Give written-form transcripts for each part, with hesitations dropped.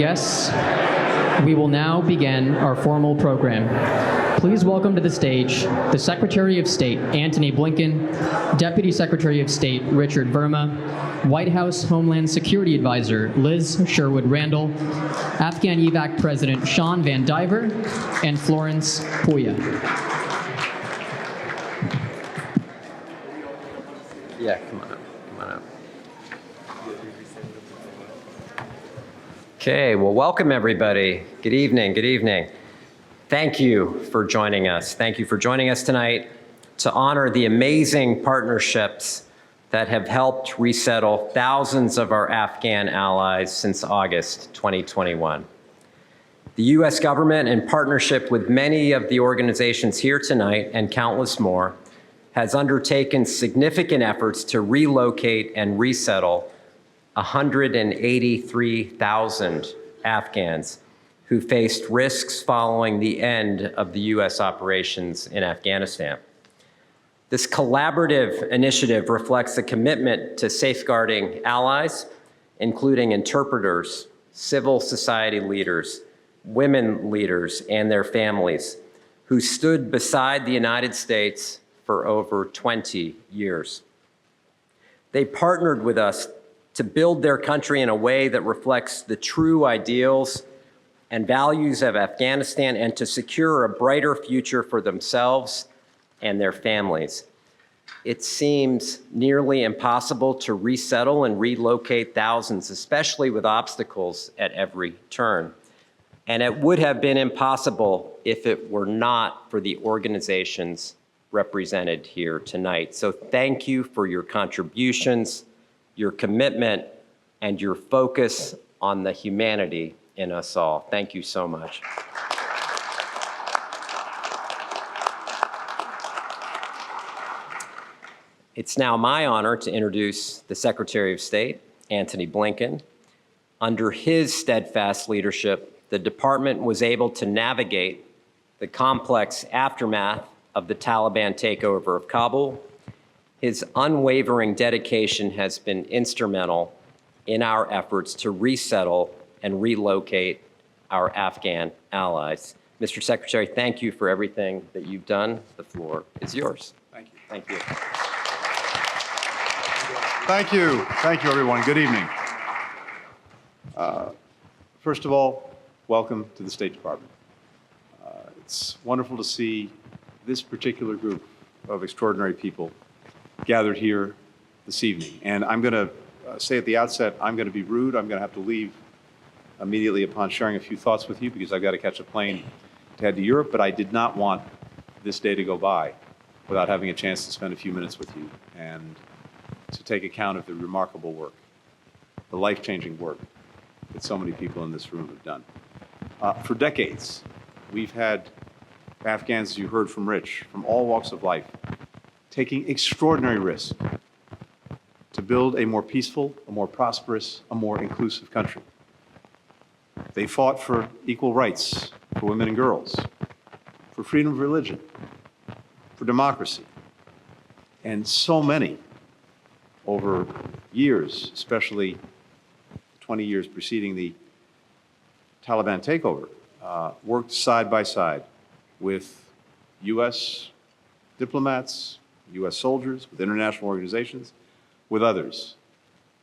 guests, we will now begin our formal program. Please welcome to the stage the Secretary of State, Antony Blinken, Deputy Secretary of State, Richard Verma, White House Homeland Security Advisor, Liz Sherwood Randall, Afghan EVAC President Sean Van Diver, and Florence Puya. Yeah, come on up. Okay, well, welcome everybody. Good evening. Thank you for joining us. Thank you for joining us tonight to honor the amazing partnerships that have helped resettle thousands of our Afghan allies since August 2021. The U.S. government, in partnership with many of the organizations here tonight and countless more, has undertaken significant efforts to relocate and resettle 183,000 Afghans who faced risks following the end of the U.S. operations in Afghanistan. This collaborative initiative reflects a commitment to safeguarding allies, including interpreters, civil society leaders, women leaders, and their families, who stood beside the United States for over 20 years. They partnered with us to build their country in a way that reflects the true ideals and values of Afghanistan and to secure a brighter future for themselves and their families. It seems nearly impossible to resettle and relocate thousands, especially with obstacles at every turn. And it would have been impossible if it were not for the organizations represented here tonight. So thank you for your contributions, your commitment, and your focus on the humanity in us all. Thank you so much. It's now my honor to introduce the Secretary of State, Antony Blinken. Under his steadfast leadership, the department was able to navigate the complex aftermath of the Taliban takeover of Kabul. His unwavering dedication has been instrumental in our efforts to resettle and relocate our Afghan allies. Mr. Secretary, thank you for everything that you've done. The floor is yours. Thank you. Thank you. Thank you. Thank you, everyone. Good evening. First of all, welcome to the State Department. It's wonderful to see this particular group of extraordinary people gathered here this evening. And I'm going to say at the outset, I'm going to be rude. I'm going to have to leave immediately upon sharing a few thoughts with you because I've got to catch a plane to head to Europe, but I did not want this day to go by without having a chance to spend a few minutes with you and to take account of the remarkable work, the life-changing work that so many people in this room have done. For decades, we've had Afghans, as you heard from Rich, from all walks of life, taking extraordinary risks to build a more peaceful, a more prosperous, a more inclusive country. They fought for equal rights for women and girls, for freedom of religion, for democracy. And so many over years, especially 20 years preceding the Taliban takeover, worked side by side with U.S. diplomats, U.S. soldiers, with international organizations, with others,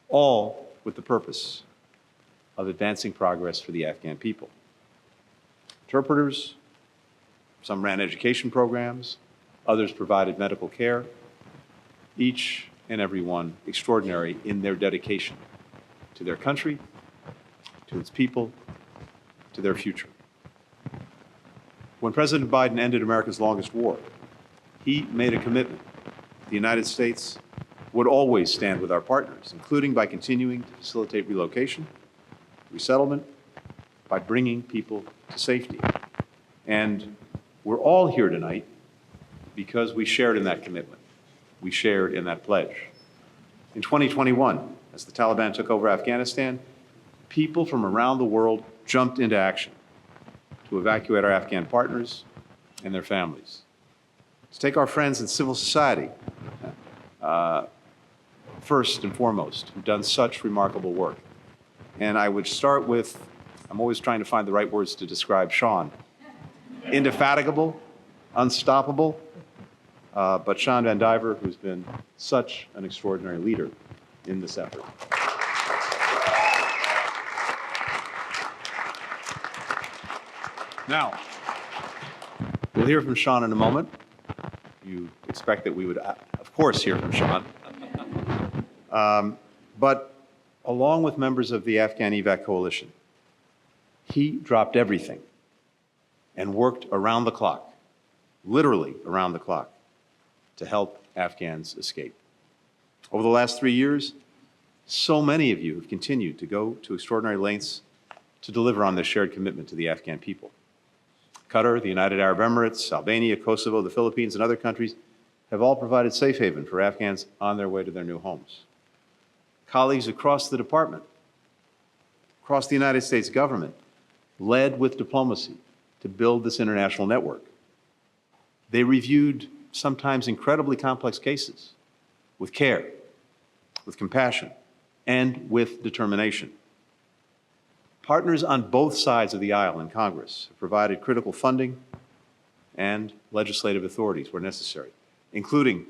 all with the purpose of advancing progress for the Afghan people. Interpreters, some ran education programs, others provided medical care, each and every one extraordinary in their dedication to their country, to its people, to their future. When President Biden ended America's longest war, he made a commitment. The United States would always stand with our partners, including by continuing to facilitate relocation, resettlement, by bringing people to safety. And we're all here tonight because we shared in that commitment. We shared in that pledge. In 2021, as the Taliban took over Afghanistan, people from around the world jumped into action to evacuate our Afghan partners and their families. To take our friends in civil society, first and foremost, who've done such remarkable work. And I would start with I'm always trying to find the right words to describe Sean. Indefatigable, unstoppable, but Sean Van Diver, who's been such an extraordinary leader in this effort. Now, we'll hear from Sean in a moment. You expect that we would, of course, hear from Sean. But along with members of the Afghan EVAC Coalition, he dropped everything and worked around the clock, literally around the clock, to help Afghans escape. Over the last 3 years, so many of you have continued to go to extraordinary lengths to deliver on this shared commitment to the Afghan people. Qatar, the United Arab Emirates, Albania, Kosovo, the Philippines, and other countries have all provided safe haven for Afghans on their way to their new homes. Colleagues across the department, across the United States government, led with diplomacy to build this international network. They reviewed sometimes incredibly complex cases with care, with compassion, and with determination. Partners on both sides of the aisle in Congress have provided critical funding and legislative authorities where necessary, including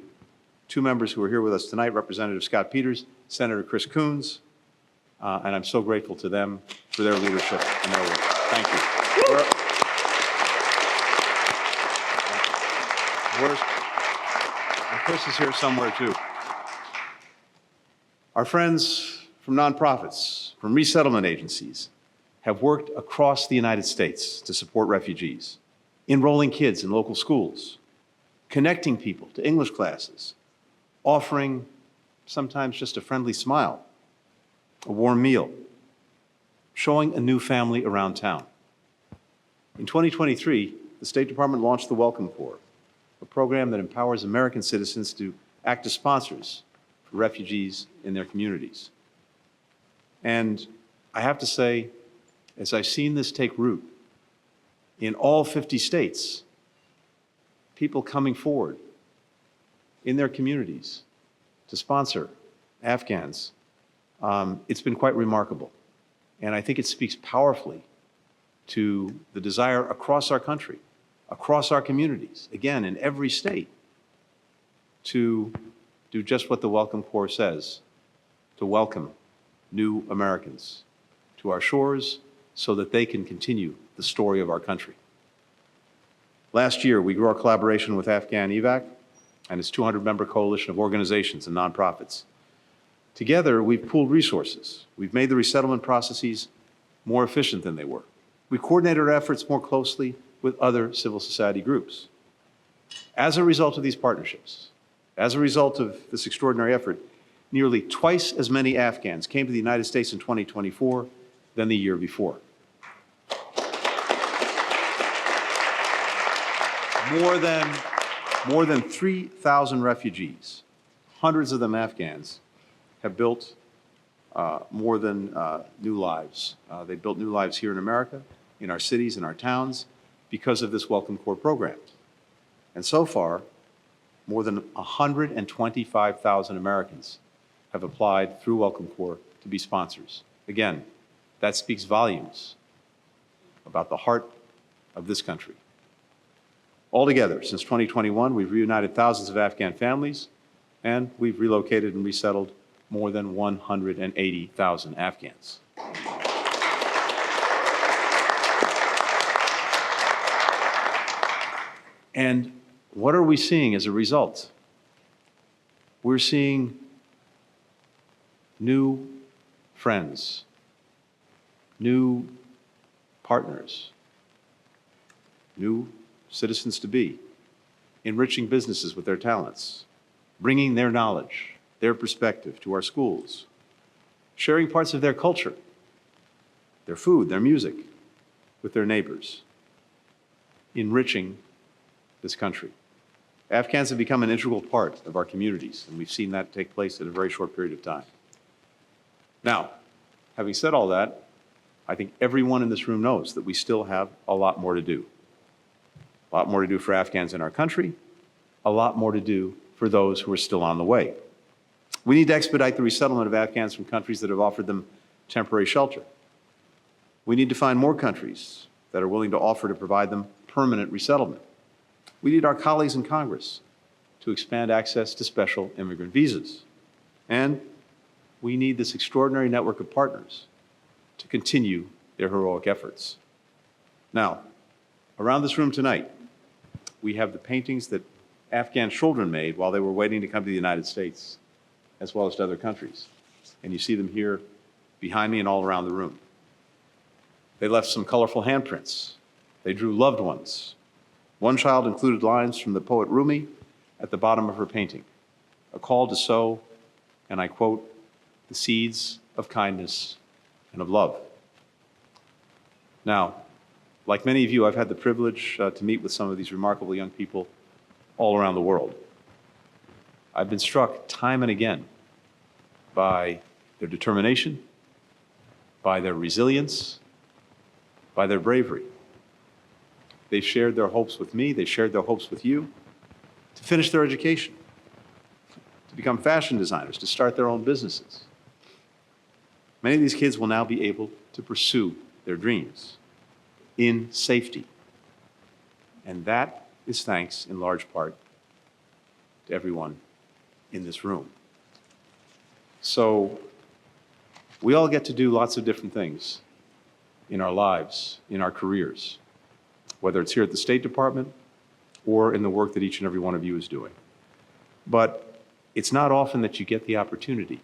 two members who are here with us tonight, Representative Scott Peters, Senator Chris Coons, and I'm so grateful to them for their leadership and their work. Thank you. And Chris is here somewhere too. Our friends from nonprofits, from resettlement agencies, have worked across the United States to support refugees, enrolling kids in local schools, connecting people to English classes, offering sometimes just a friendly smile, a warm meal, showing a new family around town. In 2023, the State Department launched the Welcome Corps, a program that empowers American citizens to act as sponsors for refugees in their communities. And I have to say, as I've seen this take root in all 50 states, people coming forward in their communities to sponsor Afghans, it's been quite remarkable. And I think it speaks powerfully to the desire across our country, across our communities, again, in every state, to do just what the Welcome Corps says, to welcome new Americans to our shores so that they can continue the story of our country. Last year, we grew our collaboration with Afghan EVAC and its 200-member coalition of organizations and nonprofits. Together, we've pooled resources. We've made the resettlement processes more efficient than they were. We coordinated our efforts more closely with other civil society groups. As a result of these partnerships, as a result of this extraordinary effort, nearly twice as many Afghans came to the United States in 2024 than the year before. More than 3,000 refugees, hundreds of them Afghans, have built more than new lives. They built new lives here in America, in our cities, in our towns, because of this Welcome Corps program. And so far, more than 125,000 Americans have applied through Welcome Corps to be sponsors. Again, that speaks volumes about the heart of this country. Altogether, since 2021, we've reunited thousands of Afghan families, and we've relocated and resettled more than 180,000 Afghans. And what are we seeing as a result? We're seeing new friends, new partners, new citizens-to-be, enriching businesses with their talents, bringing their knowledge, their perspective to our schools, sharing parts of their culture, their food, their music with their neighbors, enriching this country. Afghans have become an integral part of our communities, and we've seen that take place in a very short period of time. Now, having said all that, I think everyone in this room knows that we still have a lot more to do. A lot more to do for Afghans in our country, a lot more to do for those who are still on the way. We need to expedite the resettlement of Afghans from countries that have offered them temporary shelter. We need to find more countries that are willing to offer to provide them permanent resettlement. We need our colleagues in Congress to expand access to special immigrant visas. And we need this extraordinary network of partners to continue their heroic efforts. Now, around this room tonight, we have the paintings that Afghan children made while they were waiting to come to the United States, as well as to other countries. And you see them here behind me and all around the room. They left some colorful handprints. They drew loved ones. One child included lines from the poet Rumi at the bottom of her painting, a call to sow, and I quote, the seeds of kindness and of love. Now, like many of you, I've had the privilege to meet with some of these remarkable young people all around the world. I've been struck time and again by their determination, by their resilience, by their bravery. They've shared their hopes with me, they've shared their hopes with you, to finish their education, to become fashion designers, to start their own businesses. Many of these kids will now be able to pursue their dreams in safety. And that is thanks in large part to everyone in this room. So we all get to do lots of different things in our lives, in our careers, whether it's here at the State Department or in the work that each and every one of you is doing. But it's not often that you get the opportunity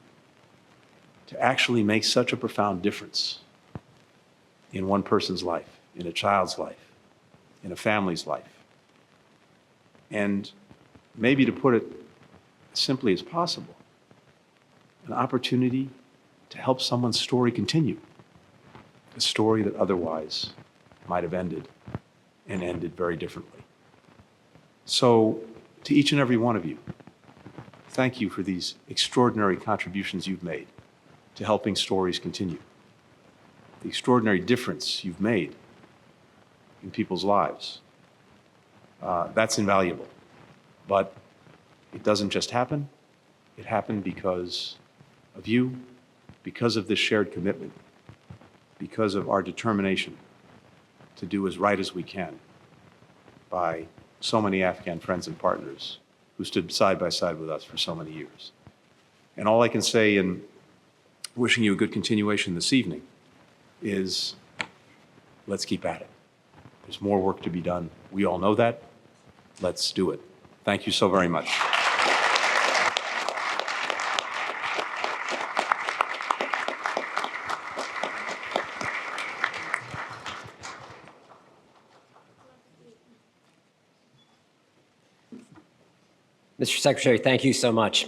to actually make such a profound difference in one person's life, in a child's life, in a family's life. And maybe to put it as simply as possible, an opportunity to help someone's story continue, a story that otherwise might have ended and ended very differently. So to each and every one of you, thank you for these extraordinary contributions you've made to helping stories continue, the extraordinary difference you've made in people's lives. That's invaluable. But it doesn't just happen. It happened because of you, because of this shared commitment, because of our determination to do as right as we can by so many Afghan friends and partners who stood side by side with us for so many years. And all I can say in wishing you a good continuation this evening is let's keep at it. There's more work to be done. We all know that. Let's do it. Thank you so very much. Mr. Secretary, thank you so much.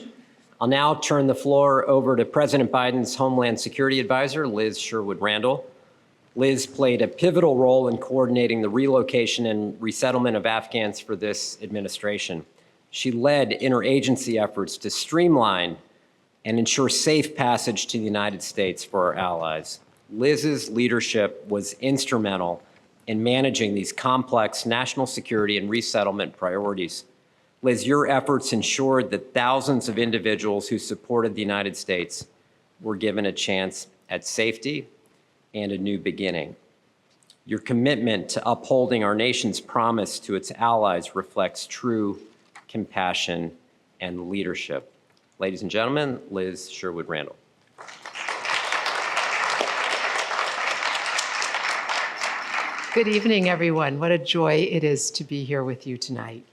I'll now turn the floor over to President Biden's Homeland Security Advisor, Liz Sherwood Randall. Liz played a pivotal role in coordinating the relocation and resettlement of Afghans for this administration. She led interagency efforts to streamline and ensure safe passage to the United States for our allies. Liz's leadership was instrumental in managing these complex national security and resettlement priorities. Liz, your efforts ensured that thousands of individuals who supported the United States were given a chance at safety and a new beginning. Your commitment to upholding our nation's promise to its allies reflects true compassion and leadership. Ladies and gentlemen, Liz Sherwood Randall. Good evening, everyone. What a joy it is to be here with you tonight.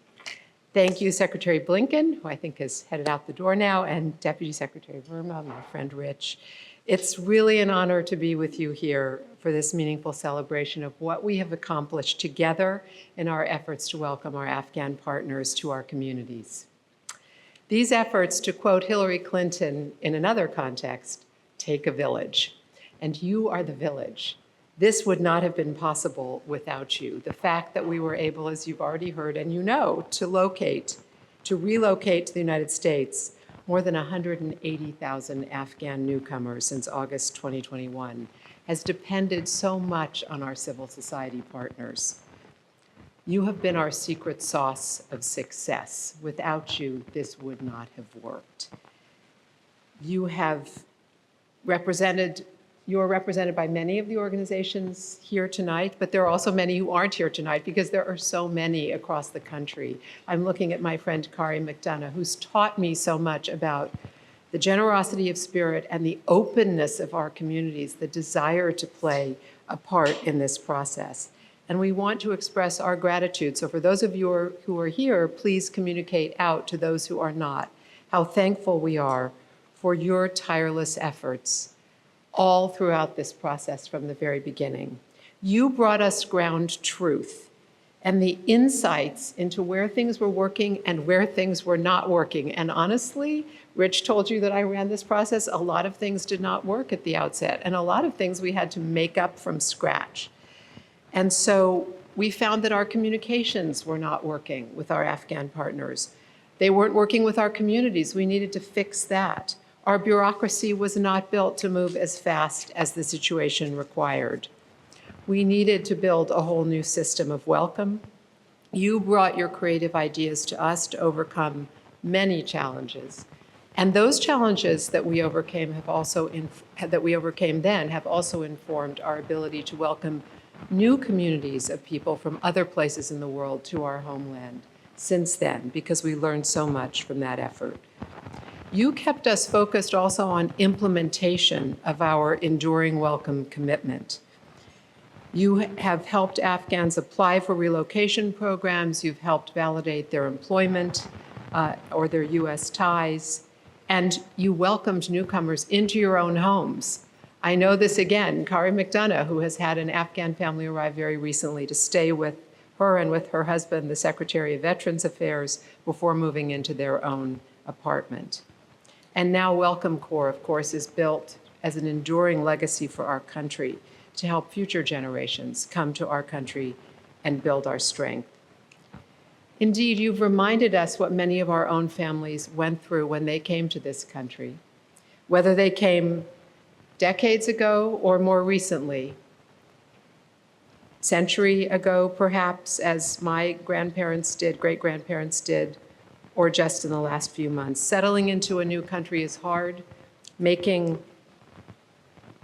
Thank you, Secretary Blinken, who I think has headed out the door now, and Deputy Secretary Verma, my friend Rich. It's really an honor to be with you here for this meaningful celebration of what we have accomplished together in our efforts to welcome our Afghan partners to our communities. These efforts, to quote Hillary Clinton in another context, take a village, and you are the village. This would not have been possible without you. The fact that we were able, as you've already heard and you know, to relocate to the United States more than 180,000 Afghan newcomers since August 2021 has depended so much on our civil society partners. You have been our secret sauce of success. Without you, this would not have worked. You have represented You are represented by many of the organizations here tonight, but there are also many who aren't here tonight because there are so many across the country. I'm looking at my friend Kari McDonough, who's taught me so much about the generosity of spirit and the openness of our communities, the desire to play a part in this process. And we want to express our gratitude. So for those of you who are here, please communicate out to those who are not how thankful we are for your tireless efforts all throughout this process from the very beginning. You brought us ground truth and the insights into where things were working and where things were not working. And honestly, Rich told you that I ran this process. A lot of things did not work at the outset, and a lot of things we had to make up from scratch. And so we found that our communications were not working with our Afghan partners. They weren't working with our communities. We needed to fix that. Our bureaucracy was not built to move as fast as the situation required. We needed to build a whole new system of welcome. You brought your creative ideas to us to overcome many challenges. And those challenges that we overcame have also informed our ability to welcome new communities of people from other places in the world to our homeland since then, because we learned so much from that effort. You kept us focused also on implementation of our enduring welcome commitment. You have helped Afghans apply for relocation programs. You've helped validate their employment or their U.S. ties. And you welcomed newcomers into your own homes. I know this again, Kari McDonough, who has had an Afghan family arrive very recently to stay with her and with her husband, the Secretary of Veterans Affairs, before moving into their own apartment. And now Welcome Corps, of course, is built as an enduring legacy for our country to help future generations come to our country and build our strength. Indeed, you've reminded us what many of our own families went through when they came to this country, whether they came decades ago or more recently, century ago perhaps, as my grandparents did, great-grandparents did, or just in the last few months. Settling into a new country is hard. Making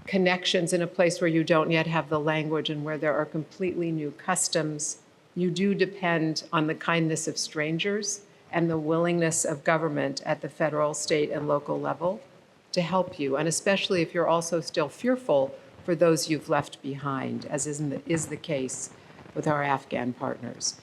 connections in a place where you don't yet have the language and where there are completely new customs. You do depend on the kindness of strangers and the willingness of government at the federal, state, and local level to help you, and especially if you're also still fearful for those you've left behind, as is the case with our Afghan partners.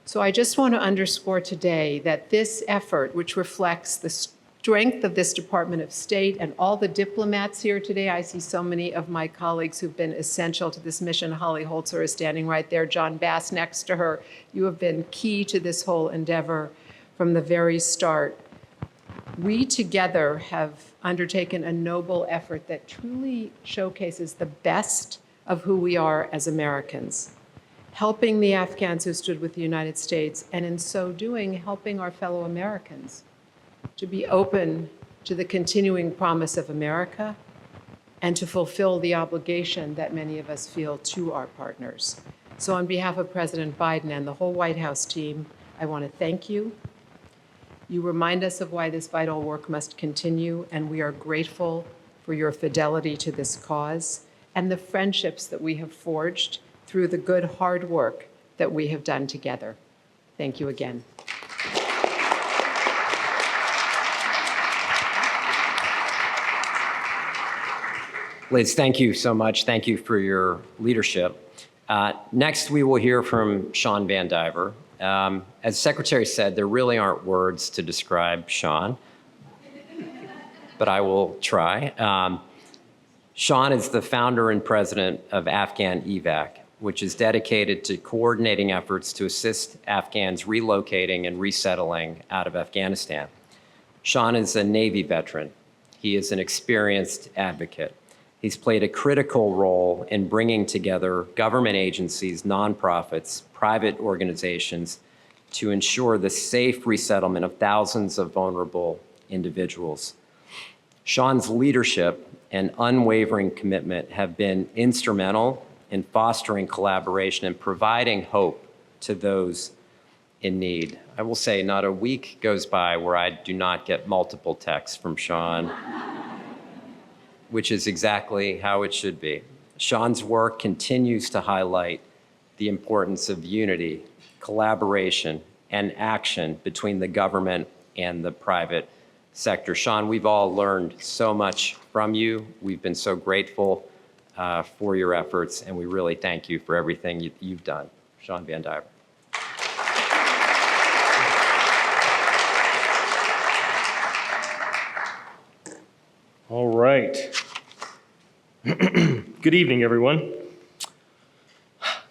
So I just want to underscore today that this effort, which reflects the strength of this Department of State and all the diplomats here today, I see so many of my colleagues who've been essential to this mission. Holly Holzer is standing right there, John Bass next to her. You have been key to this whole endeavor from the very start. We together have undertaken a noble effort that truly showcases the best of who we are as Americans, helping the Afghans who stood with the United States, and in so doing, helping our fellow Americans to be open to the continuing promise of America and to fulfill the obligation that many of us feel to our partners. So on behalf of President Biden and the whole White House team, I want to thank you. You remind us of why this vital work must continue, and we are grateful for your fidelity to this cause and the friendships that we have forged through the good, hard work that we have done together. Thank you again. Liz, thank you so much. Thank you for your leadership. Next, we will hear from Sean Van Diver. As the Secretary said, there really aren't words to describe Sean, but I will try. Sean is the founder and president of Afghan EVAC, which is dedicated to coordinating efforts to assist Afghans relocating and resettling out of Afghanistan. Sean is a Navy veteran. He is an experienced advocate. He's played a critical role in bringing together government agencies, nonprofits, private organizations to ensure the safe resettlement of thousands of vulnerable individuals. Sean's leadership and unwavering commitment have been instrumental in fostering collaboration and providing hope to those in need. I will say not a week goes by where I do not get multiple texts from Sean which is exactly how it should be. Sean's work continues to highlight the importance of unity, collaboration, and action between the government and the private sector. Sean, we've all learned so much from you. We've been so grateful for your efforts, and we really thank you for everything you've done. Sean Van Diver. All right. Good evening, everyone.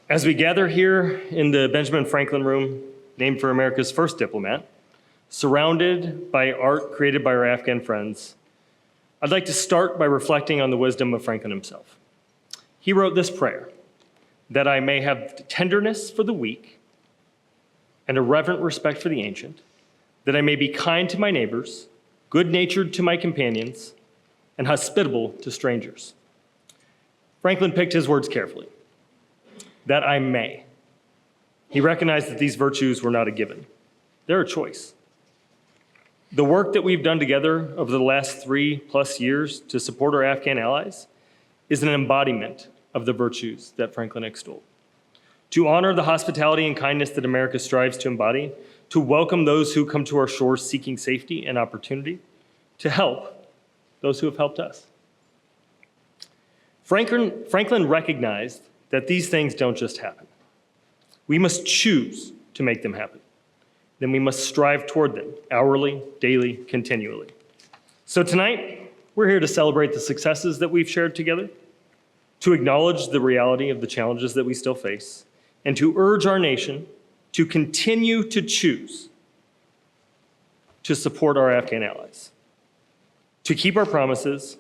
As we gather here in the Benjamin Franklin Room, named for America's first diplomat, surrounded by art created by our Afghan friends, I'd like to start by reflecting on the wisdom of Franklin himself. He wrote this prayer, that I may have tenderness for the weak and a reverent respect for the ancient, that I may be kind to my neighbors, good-natured to my companions, and hospitable to strangers. Franklin picked his words carefully, that I may. He recognized that these virtues were not a given. They're a choice. The work that we've done together over the last 3+ years to support our Afghan allies is an embodiment of the virtues that Franklin extolled. To honor the hospitality and kindness that America strives to embody, to welcome those who come to our shores seeking safety and opportunity, to help those who have helped us. Franklin recognized that these things don't just happen. We must choose to make them happen. Then we must strive toward them, hourly, daily, continually. So tonight, we're here to celebrate the successes that we've shared together, to acknowledge the reality of the challenges that we still face, and to urge our nation to continue to choose to support our Afghan allies, to keep our promises,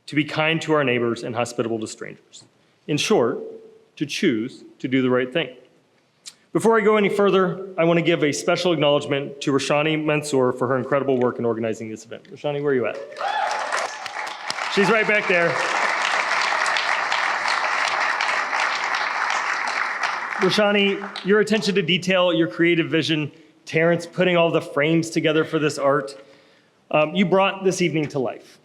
to be kind to our neighbors and hospitable to strangers. In short, to choose to do the right thing. Before I go any further, I want to give a special acknowledgement to Rashani Mansour for her incredible work in organizing this event. Rashani, where are you at? She's right back there. Rashani, your attention to detail, your creative vision, Terrence putting all the frames together for this art, you brought this evening to life.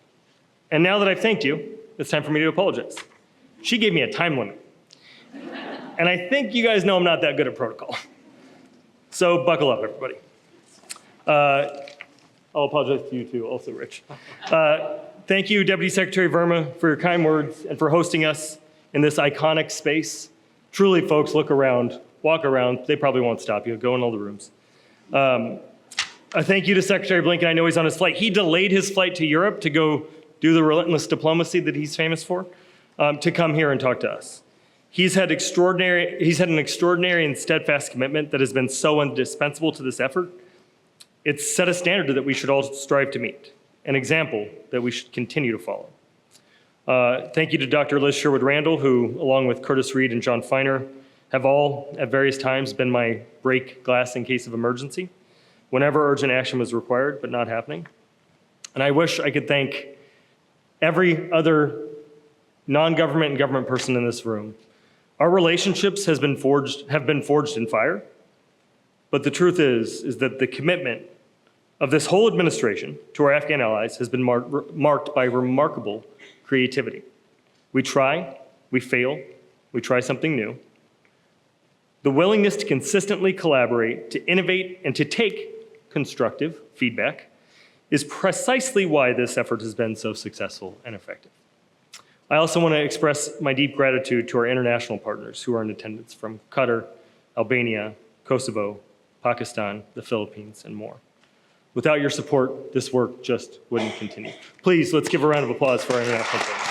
And now that I've thanked you, it's time for me to apologize. She gave me a time limit. And I think you guys know I'm not that good at protocol. So buckle up, everybody. I'll apologize to you too, also Rich. Thank you, Deputy Secretary Verma, for your kind words and for hosting us in this iconic space. Truly, folks, look around, walk around. They probably won't stop you. Go in all the rooms. A thank you to Secretary Blinken. I know he's on his flight. He delayed his flight to Europe to go do the relentless diplomacy that he's famous for, to come here and talk to us. He's had an extraordinary and steadfast commitment that has been so indispensable to this effort. It's set a standard that we should all strive to meet, an example that we should continue to follow. Thank you to Dr. Liz Sherwood-Randall, who, along with Curtis Reed and John Feiner, have all, at various times, been my break glass in case of emergency, whenever urgent action was required, but not happening. And I wish I could thank every other non-government and government person in this room. Our relationships have been forged in fire, but the truth is that the commitment of this whole administration to our Afghan allies has been marked by remarkable creativity. We try, we fail, we try something new. The willingness to consistently collaborate, to innovate, and to take constructive feedback is precisely why this effort has been so successful and effective. I also want to express my deep gratitude to our international partners who are in attendance from Qatar, Albania, Kosovo, Pakistan, the Philippines, and more. Without your support, this work just wouldn't continue. Please, let's give a round of applause for our international partners.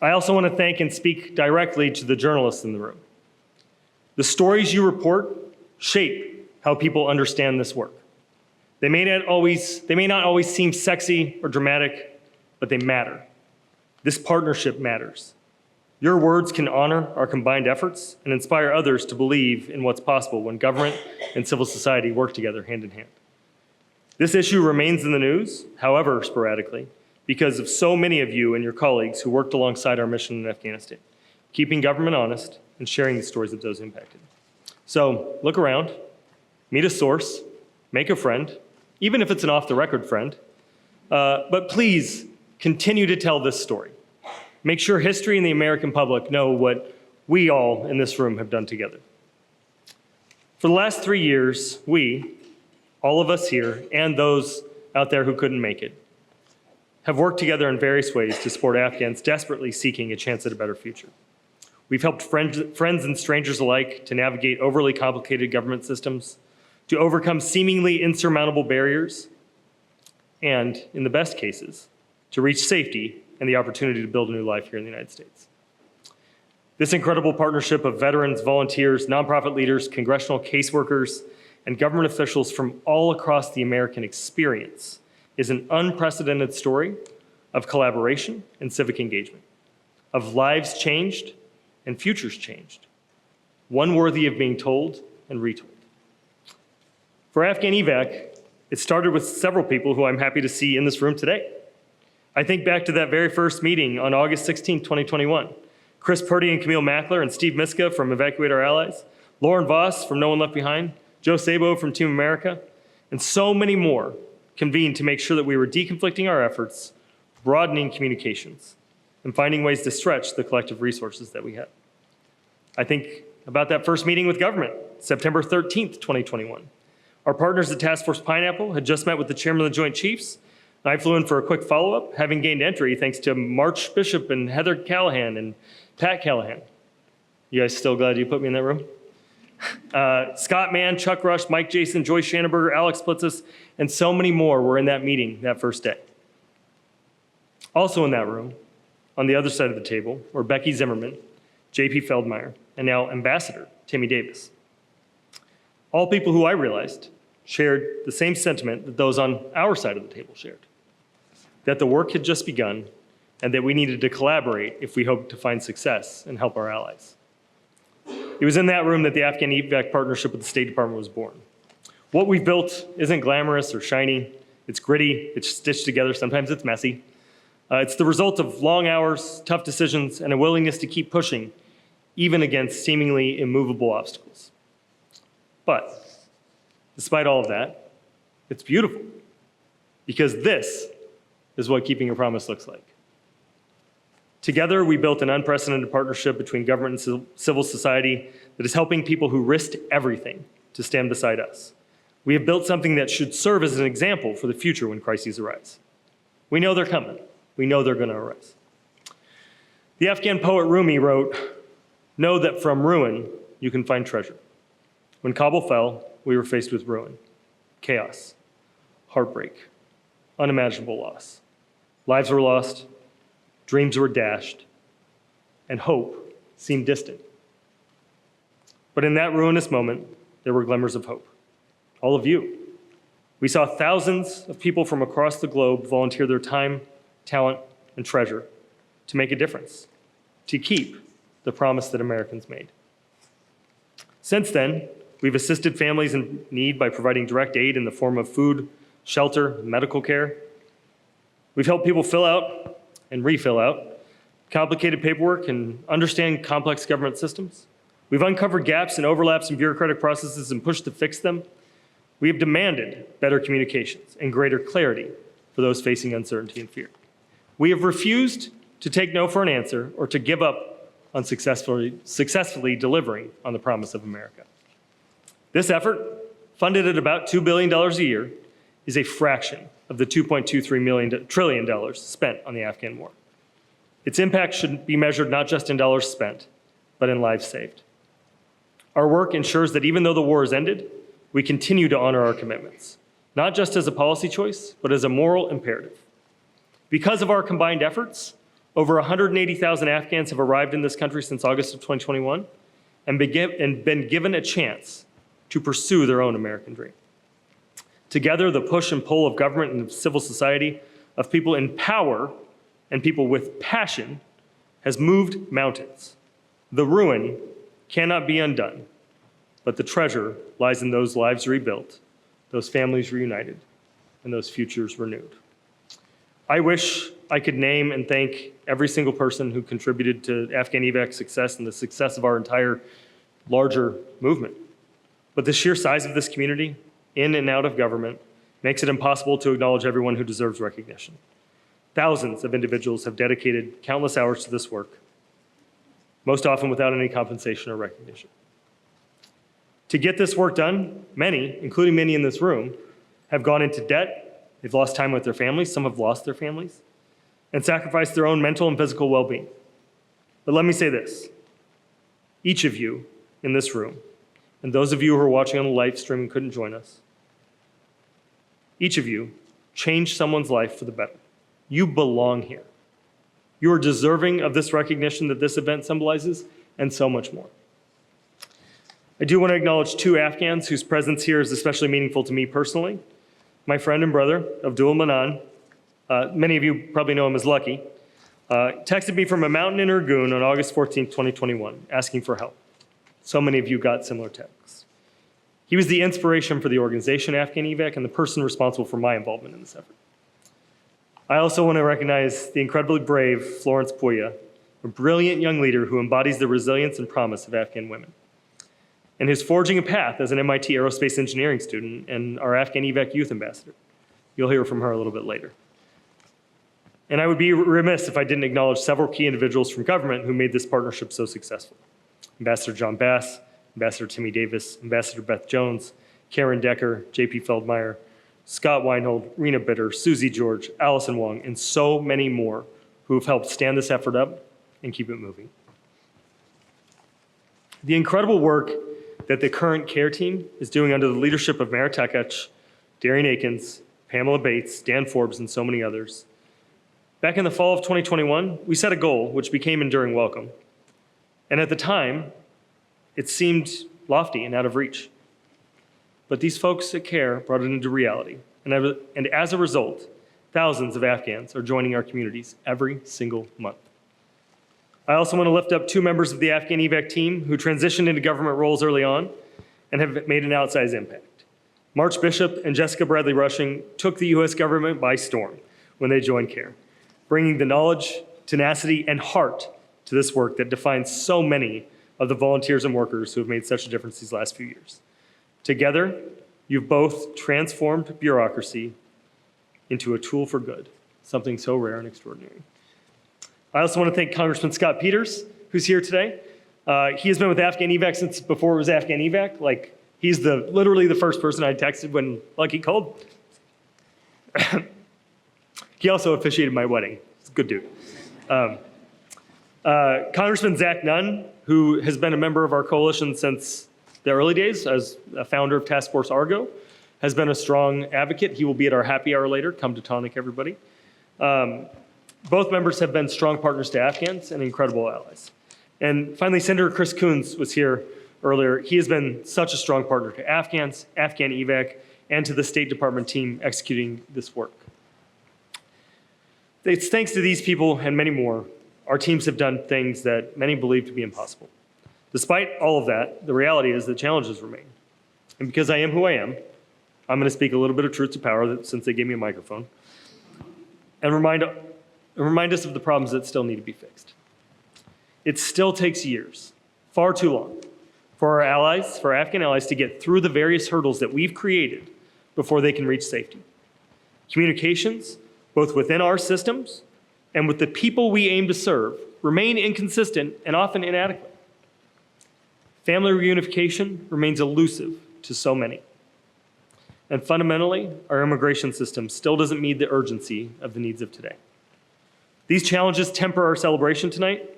I also want to thank and speak directly to the journalists in the room. The stories you report shape how people understand this work. They may not always seem sexy or dramatic, but they matter. This partnership matters. Your words can honor our combined efforts and inspire others to believe in what's possible when government and civil society work together hand in hand. This issue remains in the news, however sporadically, because of so many of you and your colleagues who worked alongside our mission in Afghanistan, keeping government honest and sharing the stories of those impacted. So look around, meet a source, make a friend, even if it's an off-the-record friend, but please continue to tell this story. Make sure history and the American public know what we all in this room have done together. For the last 3 years, we, all of us here, and those out there who couldn't make it, have worked together in various ways to support Afghans desperately seeking a chance at a better future. We've helped friends and strangers alike to navigate overly complicated government systems, to overcome seemingly insurmountable barriers, and, in the best cases, to reach safety and the opportunity to build a new life here in the United States. This incredible partnership of veterans, volunteers, nonprofit leaders, congressional caseworkers, and government officials from all across the American experience is an unprecedented story of collaboration and civic engagement, of lives changed and futures changed, one worthy of being told and retold. For Afghan EVAC, it started with several people who I'm happy to see in this room today. I think back to that very first meeting on August 16, 2021. Chris Purdy and Camille Mackler and Steve Miska from Evacuate Our Allies, Lauren Voss from No One Left Behind, Joe Sabo from Team America, and so many more convened to make sure that we were deconflicting our efforts, broadening communications, and finding ways to stretch the collective resources that we had. I think about that first meeting with government, September 13th, 2021. Our partners at Task Force Pineapple had just met with the chairman of the Joint Chiefs. I flew in for a quick follow-up, having gained entry thanks to March Bishop and Heather Callahan and Pat Callahan. You guys still glad you put me in that room? Scott Mann, Chuck Rush, Mike Jason, Joyce Schanenberger, Alex Blitzes, and so many more were in that meeting that first day. Also in that room, on the other side of the table, were Becky Zimmerman, J.P. Feldmeyer, and now Ambassador Timmy Davis. All people who I realized shared the same sentiment that those on our side of the table shared, that the work had just begun and that we needed to collaborate if we hoped to find success and help our allies. It was in that room that the Afghan EVAC partnership with the State Department was born. What we've built isn't glamorous or shiny. It's gritty, it's stitched together, sometimes it's messy. It's the result of long hours, tough decisions, and a willingness to keep pushing, even against seemingly immovable obstacles. But despite all of that, it's beautiful, because this is what keeping a promise looks like. Together, we built an unprecedented partnership between government and civil society that is helping people who risked everything to stand beside us. We have built something that should serve as an example for the future when crises arise. We know they're coming. We know they're going to arise. The Afghan poet Rumi wrote, "Know that from ruin you can find treasure." When Kabul fell, we were faced with ruin, chaos, heartbreak, unimaginable loss. Lives were lost, dreams were dashed, and hope seemed distant. But in that ruinous moment, there were glimmers of hope. All of you. We saw thousands of people from across the globe volunteer their time, talent, and treasure to make a difference, to keep the promise that Americans made. Since then, we've assisted families in need by providing direct aid in the form of food, shelter, medical care. We've helped people fill out and refill out complicated paperwork and understand complex government systems. We've uncovered gaps and overlaps in bureaucratic processes and pushed to fix them. We have demanded better communications and greater clarity for those facing uncertainty and fear. We have refused to take no for an answer or to give up on successfully delivering on the promise of America. This effort, funded at about $2 billion a year, is a fraction of the $2.23 trillion spent on the Afghan war. Its impact should be measured not just in dollars spent, but in lives saved. Our work ensures that even though the war has ended, we continue to honor our commitments, not just as a policy choice, but as a moral imperative. Because of our combined efforts, over 180,000 Afghans have arrived in this country since August of 2021 and been given a chance to pursue their own American dream. Together, the push and pull of government and civil society, of people in power and people with passion, has moved mountains. The ruin cannot be undone, but the treasure lies in those lives rebuilt, those families reunited, and those futures renewed. I wish I could name and thank every single person who contributed to Afghan EVAC's success and the success of our entire larger movement. But the sheer size of this community, in and out of government makes it impossible to acknowledge everyone who deserves recognition. Thousands of individuals have dedicated countless hours to this work, most often without any compensation or recognition. To get this work done, many, including many in this room, have gone into debt, they've lost time with their families, some have lost their families, and sacrificed their own mental and physical well-being. But let me say this, each of you in this room, and those of you who are watching on the live stream and couldn't join us, each of you changed someone's life for the better. You belong here. You are deserving of this recognition that this event symbolizes, and so much more. I do want to acknowledge two Afghans whose presence here is especially meaningful to me personally. My friend and brother, Abdul Manan, many of you probably know him as Lucky, texted me from a mountain in Irgun on August 14, 2021, asking for help. So many of you got similar texts. He was the inspiration for the organization Afghan EVAC and the person responsible for my involvement in this effort. I also want to recognize the incredibly brave Florence Puya, a brilliant young leader who embodies the resilience and promise of Afghan women, and who's forging a path as an MIT aerospace engineering student and our Afghan EVAC youth ambassador. You'll hear from her a little bit later. And I would be remiss if I didn't acknowledge several key individuals from government who made this partnership so successful. Ambassador John Bass, Ambassador Timmy Davis, Ambassador Beth Jones, Karen Decker, JP Feldmeyer, Scott Weinhold, Rena Bitter, Susie George, Allison Wong, and so many more who have helped stand this effort up and keep it moving. The incredible work that the current CARE team is doing under the leadership of Mayor Tekach, Darian Akins, Pamela Bates, Dan Forbes, and so many others. Back in the fall of 2021, we set a goal which became Enduring Welcome. And at the time, it seemed lofty and out of reach. But these folks at CARE brought it into reality. And as a result, thousands of Afghans are joining our communities every single month. I also want to lift up two members of the Afghan EVAC team who transitioned into government roles early on and have made an outsized impact. March Bishop and Jessica Bradley Rushing took the US government by storm when they joined CARE, bringing the knowledge, tenacity, and heart to this work that defines so many of the volunteers and workers who have made such a difference these last few years. Together, you've both transformed bureaucracy into a tool for good, something so rare and extraordinary. I also want to thank Congressman Scott Peters, who's here today. He has been with Afghan EVAC since before it was Afghan EVAC. Like, he's literally the first person I texted when Lucky called. He also officiated my wedding. He's a good dude. Congressman Zach Nunn, who has been a member of our coalition since the early days as a founder of Task Force Argo, has been a strong advocate. He will be at our happy hour later. Come to tonic, everybody. Both members have been strong partners to Afghans and incredible allies. And finally, Senator Chris Coons was here earlier. He has been such a strong partner to Afghans, Afghan EVAC, and to the State Department team executing this work. It's thanks to these people and many more, our teams have done things that many believe to be impossible. Despite all of that, the reality is that challenges remain. And because I am who I am, I'm going to speak a little bit of truth to power since they gave me a microphone and remind us of the problems that still need to be fixed. It still takes years, far too long, for our allies, for our Afghan allies, to get through the various hurdles that we've created before they can reach safety. Communications, both within our systems and with the people we aim to serve, remain inconsistent and often inadequate. Family reunification remains elusive to so many. And fundamentally, our immigration system still doesn't meet the urgency of the needs of today. These challenges temper our celebration tonight.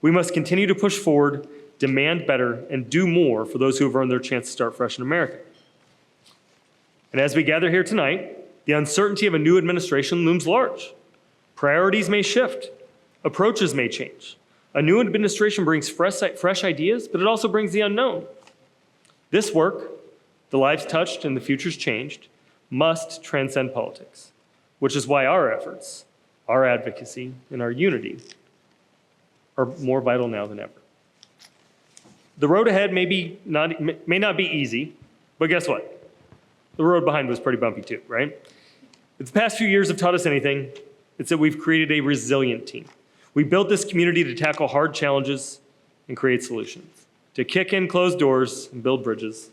We must continue to push forward, demand better, and do more for those who have earned their chance to start fresh in America. And as we gather here tonight, the uncertainty of a new administration looms large. Priorities may shift, approaches may change. A new administration brings fresh ideas, but it also brings the unknown. This work, the lives touched and the futures changed, must transcend politics, which is why our efforts, our advocacy, and our unity are more vital now than ever. The road ahead may not be easy, but guess what? The road behind was pretty bumpy too, right? If the past few years have taught us anything, it's that we've created a resilient team. We built this community to tackle hard challenges and create solutions, to kick in closed doors and build bridges,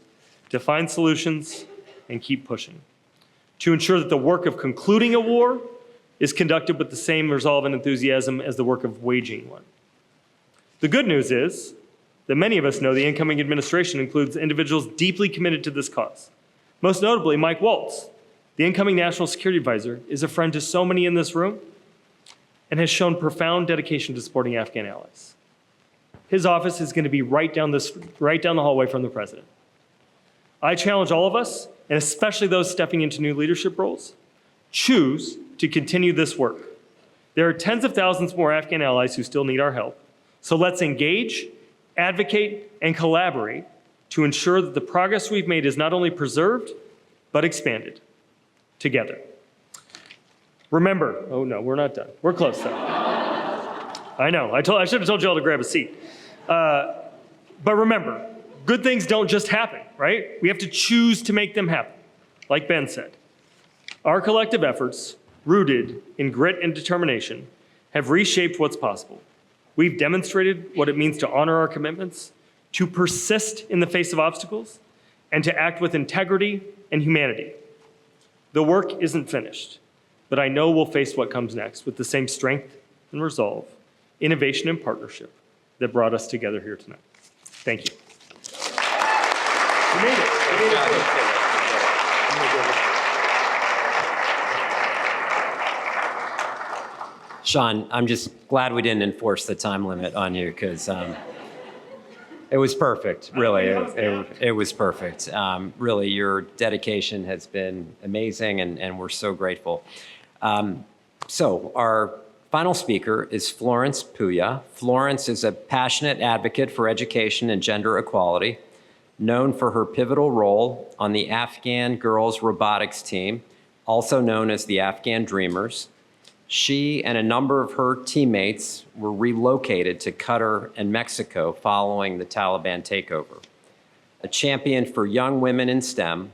to find solutions and keep pushing. To ensure that the work of concluding a war is conducted with the same resolve and enthusiasm as the work of waging one. The good news is that many of us know the incoming administration includes individuals deeply committed to this cause. Most notably, Mike Waltz, the incoming National Security Advisor, is a friend to so many in this room and has shown profound dedication to supporting Afghan allies. His office is going to be right down the hallway from the president. I challenge all of us, and especially those stepping into new leadership roles, choose to continue this work. There are tens of thousands more Afghan allies who still need our help. So let's engage, advocate, and collaborate to ensure that the progress we've made is not only preserved, but expanded together. Remember, oh no, we're not done. We're close though. I know, I should have told you all to grab a seat. But remember, good things don't just happen, right? We have to choose to make them happen, like Ben said. Our collective efforts, rooted in grit and determination, have reshaped what's possible. We've demonstrated what it means to honor our commitments, to persist in the face of obstacles, and to act with integrity and humanity. The work isn't finished, but I know we'll face what comes next with the same strength and resolve, innovation and partnership that brought us together here tonight. Thank you. You made it. You made it. Sean, I'm just glad we didn't enforce the time limit on you because it was perfect, really. It was perfect. Really, your dedication has been amazing, and we're so grateful. So our final speaker is Florence Puya. Florence is a passionate advocate for education and gender equality, known for her pivotal role on the Afghan girls robotics team, also known as the Afghan Dreamers. She and a number of her teammates were relocated to Qatar and Mexico following the Taliban takeover. A champion for young women in STEM,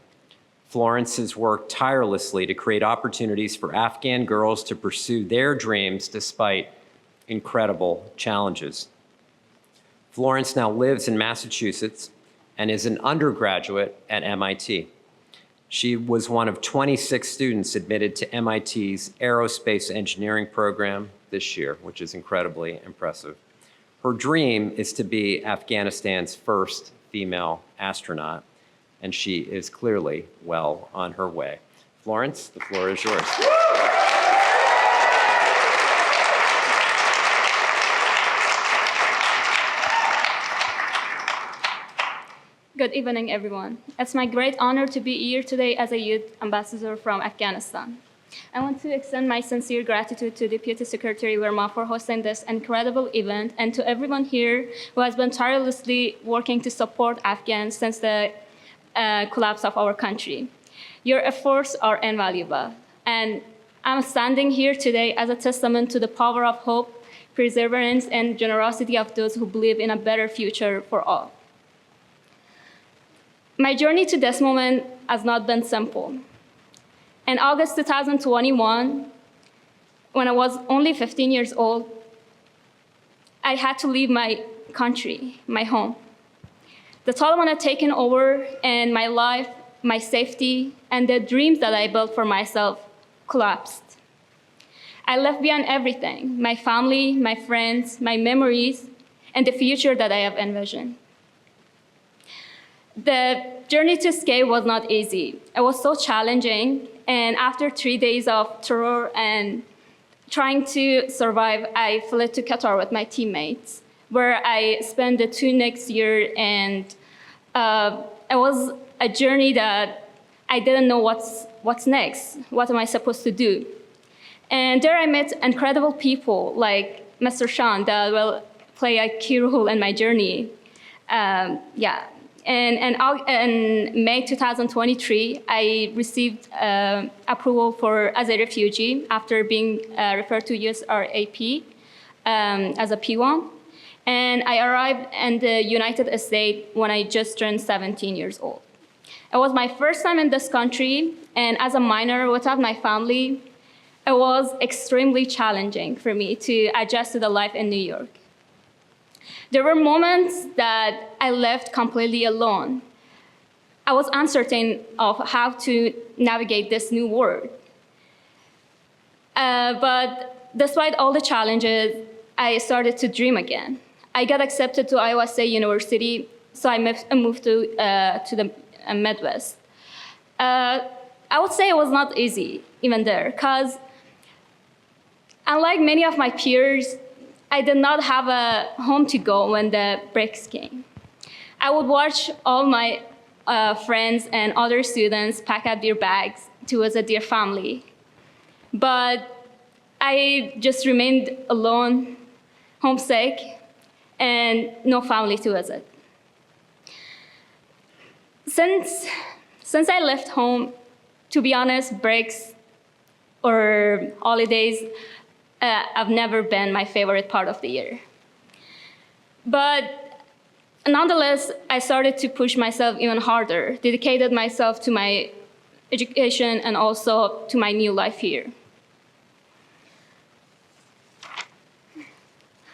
Florence has worked tirelessly to create opportunities for Afghan girls to pursue their dreams despite incredible challenges. Florence now lives in Massachusetts and is an undergraduate at MIT. She was one of 26 students admitted to MIT's Aerospace Engineering program this year, which is incredibly impressive. Her dream is to be Afghanistan's first female astronaut, and she is clearly well on her way. Florence, the floor is yours. Good evening, everyone. It's my great honor to be here today as a youth ambassador from Afghanistan. I want to extend my sincere gratitude to Deputy Secretary Verma for hosting this incredible event and to everyone here who has been tirelessly working to support Afghans since the collapse of our country. Your efforts are invaluable, and I'm standing here today as a testament to the power of hope, perseverance, and generosity of those who believe in a better future for all. My journey to this moment has not been simple. In August 2021, when I was only 15 years old, I had to leave my country, my home. The Taliban had taken over, and my life, my safety, and the dreams that I built for myself collapsed. I left behind everything, my family, my friends, my memories, and the future that I have envisioned. The journey to escape was not easy. It was so challenging, and after 3 days of terror and trying to survive, I fled to Qatar with my teammates, where I spent the 2 next years, and it was a journey that I didn't know what's next. What am I supposed to do? And there I met incredible people like Mr. Sean that will play a key role in my journey. And in May 2023, I received approval as a refugee after being referred to USRAP as a P1. And I arrived in the United States when I just turned 17 years old. It was my first time in this country, and as a minor without my family, it was extremely challenging for me to adjust to the life in New York. There were moments that I left completely alone. I was uncertain of how to navigate this new world. But despite all the challenges, I started to dream again. I got accepted to Iowa State University, so I moved to the Midwest. I would say it was not easy even there, because unlike many of my peers, I did not have a home to go when the breaks came. I would watch all my friends and other students pack up their bags to visit their family. But I just remained alone, homesick, and no family to visit. Since I left home, to be honest, breaks or holidays have never been my favorite part of the year. But nonetheless, I started to push myself even harder, dedicated myself to my education and also to my new life here.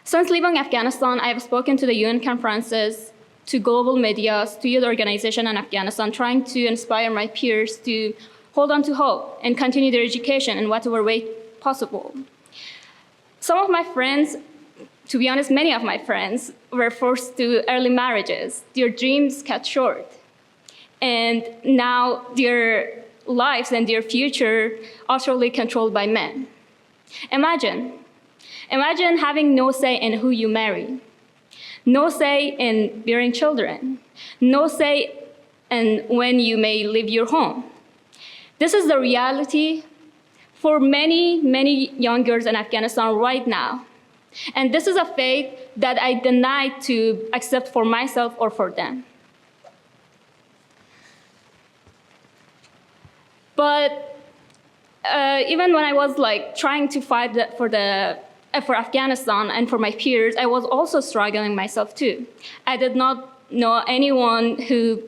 Since leaving Afghanistan, I have spoken to the UN conferences, to global media, to youth organizations in Afghanistan, trying to inspire my peers to hold on to hope and continue their education in whatever way possible. Some of my friends, to be honest, many of my friends were forced to early marriages. Their dreams cut short. And now their lives and their future are utterly controlled by men. Imagine having no say in who you marry, no say in bearing children, no say in when you may leave your home. This is the reality for many, many young girls in Afghanistan right now. And this is a fate that I denied to accept for myself or for them. But even when I was trying to fight for Afghanistan and for my peers, I was also struggling myself too. I did not know anyone who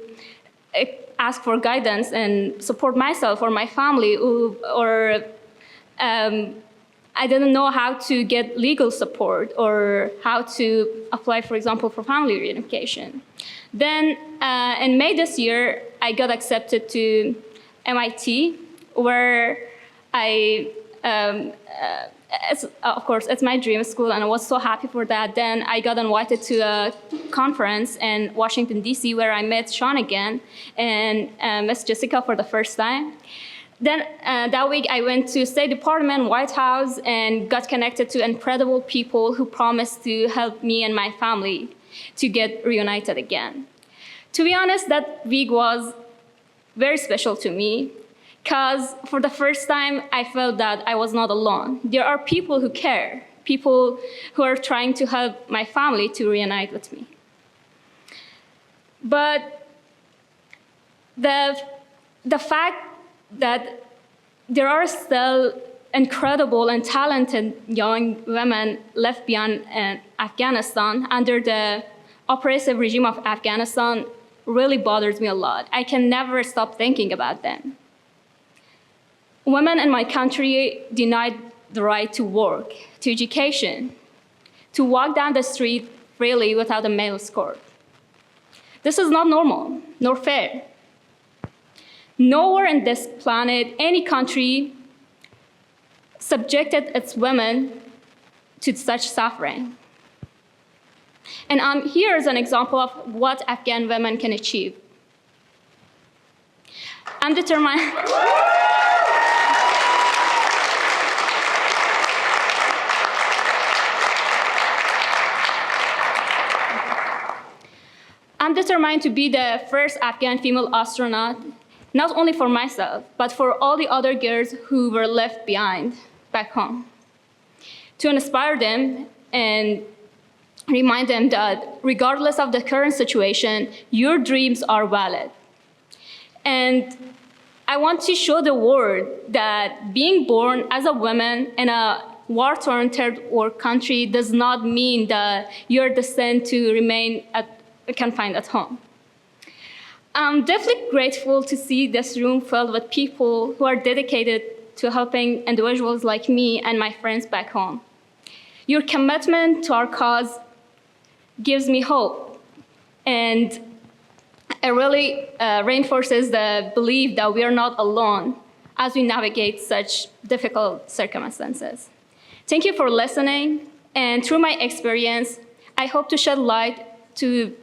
asked for guidance and support myself or my family, I didn't know how to get legal support or how to apply, for example, for family reunification. Then in May this year, I got accepted to MIT, where of course, it's my dream school, and I was so happy for that. Then I got invited to a conference in Washington, D.C., where I met Sean again and Miss Jessica for the first time. Then that week, I went to State Department, White House, and got connected to incredible people who promised to help me and my family to get reunited again. To be honest, that week was very special to me, because for the first time, I felt that I was not alone. There are people who care, people who are trying to help my family to reunite with me. But the fact that there are still incredible and talented young women left behind in Afghanistan under the oppressive regime of Afghanistan really bothers me a lot. I can never stop thinking about them. Women in my country denied the right to work, to education, to walk down the street freely without a male escort. This is not normal, nor fair. Nowhere on this planet, any country subjected its women to such suffering. And here is an example of what Afghan women can achieve. I'm determined. I'm determined to be the first Afghan female astronaut, not only for myself, but for all the other girls who were left behind back home, to inspire them and remind them that regardless of the current situation, your dreams are valid. And I want to show the world that being born as a woman in a war-torn third world country does not mean that you're destined to remain confined at home. I'm deeply grateful to see this room filled with people who are dedicated to helping individuals like me and my friends back home. Your commitment to our cause gives me hope, and It really reinforces the belief that we are not alone as we navigate such difficult circumstances. Thank you for listening, and through my experience, I hope to shed light to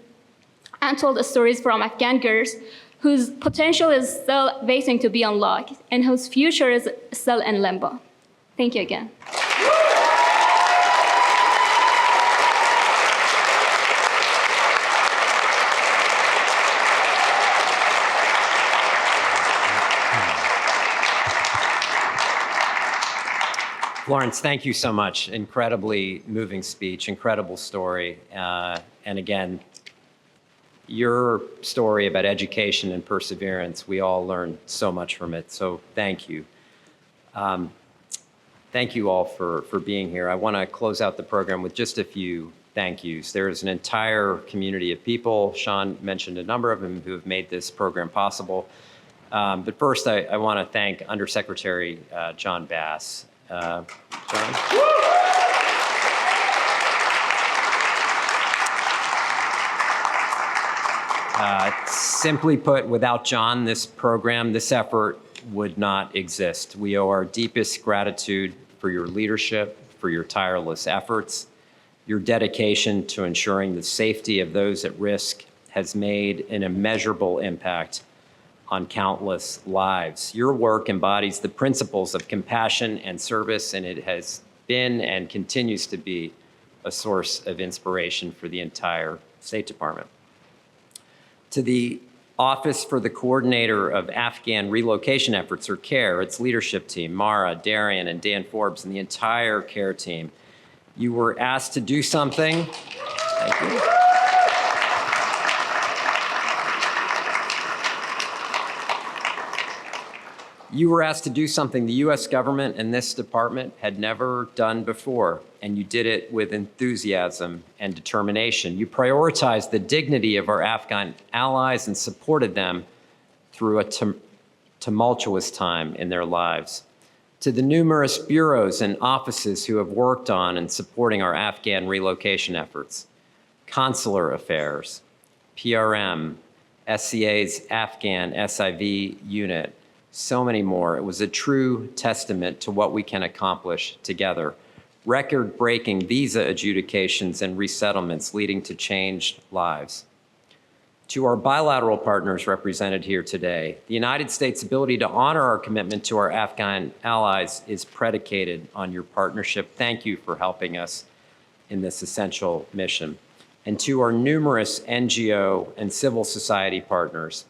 untold stories from Afghan girls whose potential is still waiting to be unlocked and whose future is still in limbo. Thank you again. Florence, thank you so much. Incredibly moving speech, incredible story. And again, your story about education and perseverance, we all learned so much from it. So thank you. Thank you all for being here. I want to close out the program with just a few thank yous. There is an entire community of people, Sean mentioned a number of them, who have made this program possible. But first, I want to thank Undersecretary John Bass. John? Simply put, without John, this program, this effort would not exist. We owe our deepest gratitude for your leadership, for your tireless efforts. Your dedication to ensuring the safety of those at risk has made an immeasurable impact on countless lives. Your work embodies the principles of compassion and service, and it has been and continues to be a source of inspiration for the entire State Department. To the Office for the Coordinator of Afghan Relocation Efforts, or CARE, its leadership team, Mara, Darian, and Dan Forbes, and the entire CARE team, you were asked to do something. Thank you. You were asked to do something the U.S. government and this department had never done before, and you did it with enthusiasm and determination. You prioritized the dignity of our Afghan allies and supported them through a tumultuous time in their lives. To the numerous bureaus and offices who have worked on and supporting our Afghan relocation efforts, Consular Affairs, PRM, SCA's Afghan SIV unit, so many more. It was a true testament to what we can accomplish together. Record-breaking visa adjudications and resettlements leading to changed lives. To our bilateral partners represented here today, the United States' ability to honor our commitment to our Afghan allies is predicated on your partnership. Thank you for helping us in this essential mission. And to our numerous NGO and civil society partners,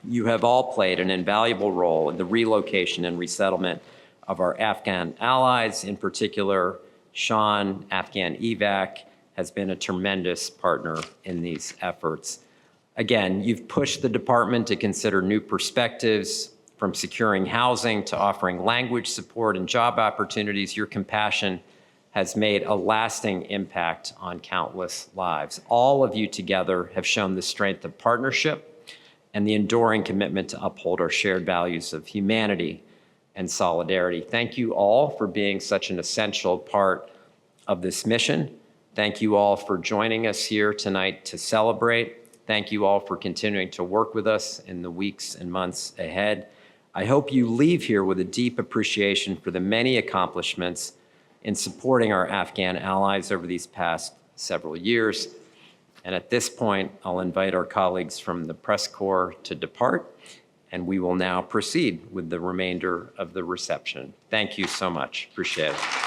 you have all played an invaluable role in the relocation and resettlement of our Afghan allies. In particular, Sean, Afghan EVAC, has been a tremendous partner in these efforts. Again, you've pushed the department to consider new perspectives, from securing housing to offering language support and job opportunities. Your compassion has made a lasting impact on countless lives. All of you together have shown the strength of partnership and the enduring commitment to uphold our shared values of humanity and solidarity. Thank you all for being such an essential part of this mission. Thank you all for joining us here tonight to celebrate. Thank you all for continuing to work with us in the weeks and months ahead. I hope you leave here with a deep appreciation for the many accomplishments in supporting our Afghan allies over these past several years. And at this point, I'll invite our colleagues from the press corps to depart, and we will now proceed with the remainder of the reception. Thank you so much. Appreciate it.